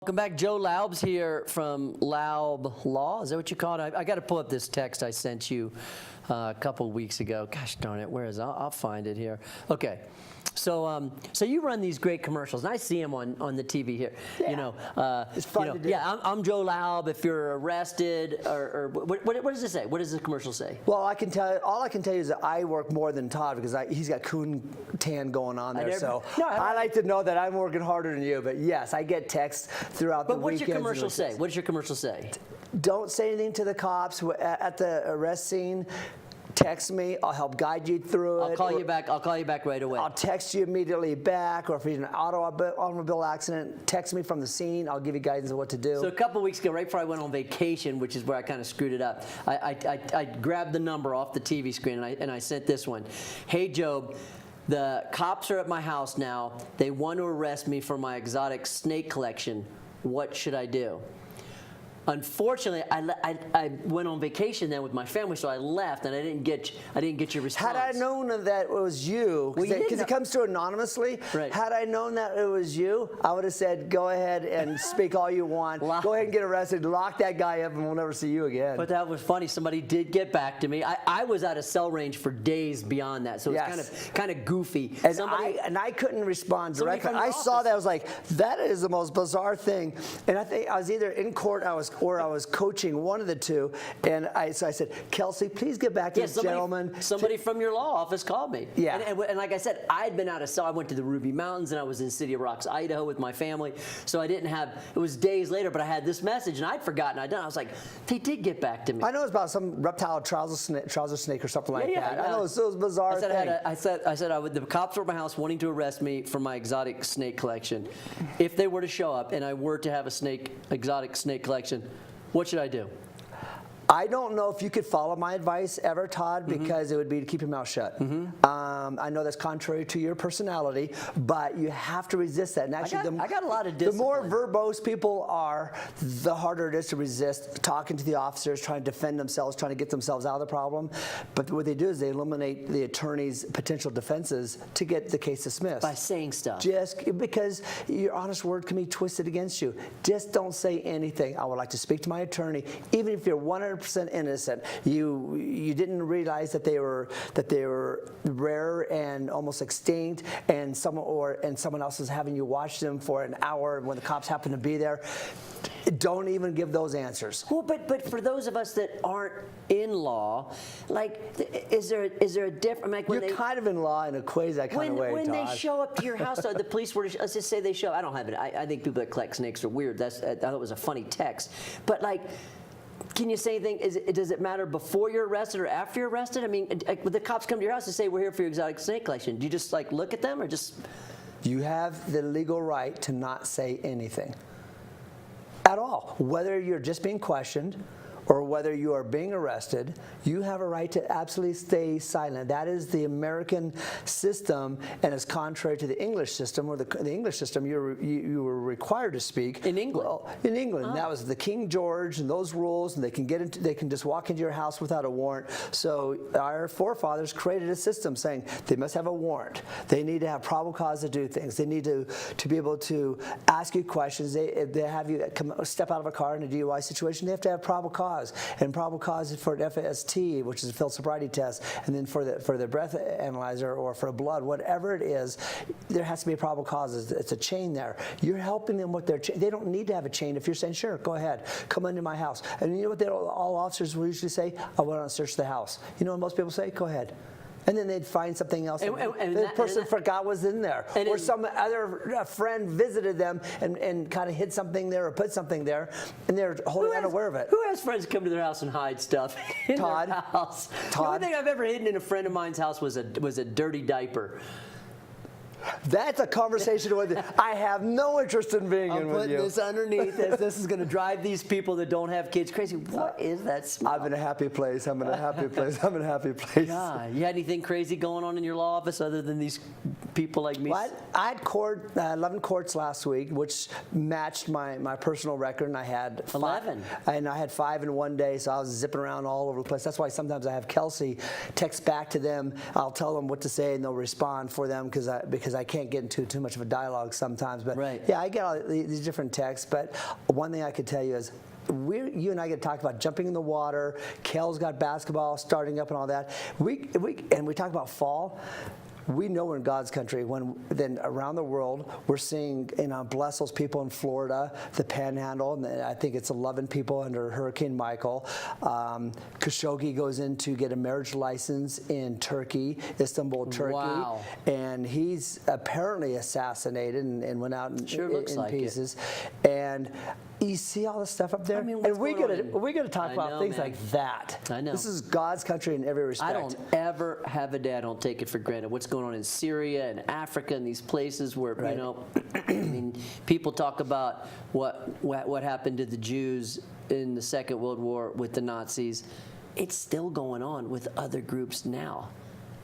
Welcome back. Joe Laub's here from Laub Law. Is that what you call it? I got to pull up this text I sent you a couple of weeks ago. Gosh darn it, where is it? I'll find it here. Okay. So you run these great commercials, and I see them on the TV here. Yeah. You know, it's fun to do. Yeah, I'm Joe Laub. If you're arrested, or what does it say? What does the commercial say? Well, all I can tell you is that I work more than Todd because he's got coon tan going on there. I like to know that I'm working harder than you. But yes, I get texts throughout the weekends. But what's your commercial say? What does your commercial say? Don't say anything to the cops at the arrest scene. Text me. I'll help guide you through it. I'll call you back. I'll call you back right away. I'll text you immediately back. Or if you're in an automobile accident, text me from the scene. I'll give you guidance on what to do. So a couple weeks ago, right before I went on vacation, which is where I kind of screwed it up, I grabbed the number off the TV screen and I sent this one. Hey, Job. The cops are at my house now. They want to arrest me for my exotic snake collection. What should I do? Unfortunately, I went on vacation then with my family, so I left and I didn't get your response. Had I known that it was you, because it comes through anonymously, right. Had I known that it was you, I would have said, go ahead and speak all you want. Go ahead and get arrested, lock that guy up, and we'll never see you again. But that was funny. Somebody did get back to me. I was out of cell range for days beyond that, so it's kind of goofy. And I couldn't respond directly. I saw that. I was like, that is the most bizarre thing. And I think I was either in court, or I was coaching, one of the two, and so I said, Kelsey, please get back to this gentleman. Somebody from your law office called me. Yeah. And like I said, I had been out of cell. I went to the Ruby Mountains, and I was in City of Rocks, Idaho with my family, so I didn't have, it was days later, but I had this message, and I'd forgotten I'd done. I was like, they did get back to me. I know it's about some reptile trouser snake or something like that. I know, it's a bizarre thing. I said the cops were at my house wanting to arrest me for my exotic snake collection. If they were to show up, and I were to have a exotic snake collection, what should I do? I don't know if you could follow my advice ever, Todd, because it would be to keep your mouth shut. I know that's contrary to your personality, but you have to resist that. And actually, I got a lot of discipline. The more verbose people are, the harder it is to resist talking to the officers, trying to defend themselves, trying to get themselves out of the problem. But what they do is they eliminate the attorney's potential defenses to get the case dismissed. By saying stuff. Just because your honest word can be twisted against you. Just don't say anything. I would like to speak to my attorney, even if you're 100% innocent. You didn't realize that they were rare and almost extinct, and someone else is having you watch them for an hour when the cops happen to be there. Don't even give those answers. Well, but for those of us that aren't in law, like, is there a difference? Like You're kind of in law in a quasi kind of way, when Todd. they show up to your house, the police were, let's just say they show. I don't have it. I think people that collect snakes are weird. I thought it was a funny text, but like. Can you say anything? Does it matter before you're arrested or after you're arrested? I mean, when the cops come to your house and say, we're here for your exotic snake collection, do you just like look at them or just? You have the legal right to not say anything at all. Whether you're just being questioned or whether you are being arrested, you have a right to absolutely stay silent. That is the American system, and it's contrary to the English system, where the English system you were required to speak. In England? Well, in England, that was the King George and those rules, and they can just walk into your house without a warrant. So our forefathers created a system saying they must have a warrant. They need to have probable cause to do things. They need to be able to ask you questions. They have you step out of a car in a DUI situation. They have to have probable cause. And probable cause for an FST, which is a field sobriety test, and then for the breath analyzer or for blood, whatever it is, there has to be a probable cause. It's a chain there. You're helping them with their chain. They don't need to have a chain. If you're saying, sure, go ahead, come into my house. And you know what all officers will usually say? I want to search the house. You know what most people say? Go ahead. And then they'd find something else. And the person forgot was in there. Or some other friend visited them and kind of hid something there or put something there, and they're wholly unaware of it. Who has friends come to their house and hide stuff in Todd. their house? Todd. The only thing I've ever hidden in a friend of mine's house was a dirty diaper. That's a conversation with you. I have no interest in being in with you. I'm putting this underneath this. This is going to drive these people that don't have kids crazy. What is that smell? I'm in a happy place. I'm in a happy place. I'm in a happy place. God, you had anything crazy going on in your law office other than these people like me? Well, I had 11 courts last week, which matched my personal record, and I had 11. And I had 5 in one day, so I was zipping around all over the place. That's why sometimes I have Kelsey text back to them. I'll tell them what to say, and they'll respond for them because I can't get into too much of a dialogue sometimes. But right. yeah, I get all these different texts. But one thing I could tell you is, you and I get to talk about jumping in the water. Kel's got basketball starting up and all that. We talk about fall. We know we're in God's country. Then around the world, we're seeing, bless those people in Florida, the Panhandle, and I think it's 11 people under Hurricane Michael. Khashoggi goes in to get a marriage license in Turkey, Istanbul, Turkey. Wow. And he's apparently assassinated and went out in pieces. And you see all this stuff up there? I mean, and we got to talk about things man. like that. I know. This is God's country in every respect. I don't ever have a day I don't take it for granted. What's going on in Syria and Africa and these places where, Right. I mean, people talk about what happened to the Jews in the Second World War with the Nazis. It's still going on with other groups now.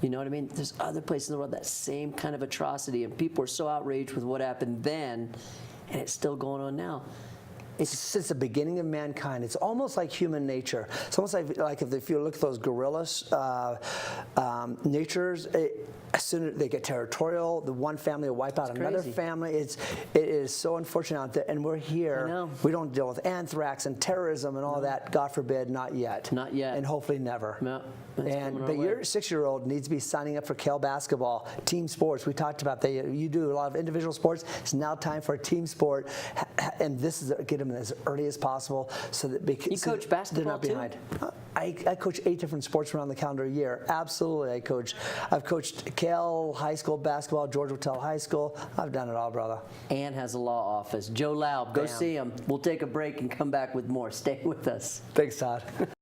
You know what I mean? There's other places in the world, that same kind of atrocity, and people are so outraged with what happened then, and it's still going on now. It's since the beginning of mankind. It's almost like human nature. It's almost like if you look at those gorillas, natures. As soon as they get territorial, the one family will wipe out another family. It is so unfortunate out there, and we're here. I know. We don't deal with anthrax and terrorism and all that. God forbid, not yet. Not yet. And hopefully never. No, But your 6-year-old needs to be signing up for Cal basketball, team sports. We talked about that. You do a lot of individual sports. It's now time for a team sport, and this is get them as early as possible so that You coach basketball they're not too? behind. I coach 8 different sports around the calendar year. Absolutely, I've coached Cal High School basketball, George Hotel High School. I've done it all, brother. Ann has a law office. Joe Laub, go Bam. see him. We'll take a break and come back with more. Stay with us. Thanks, Todd.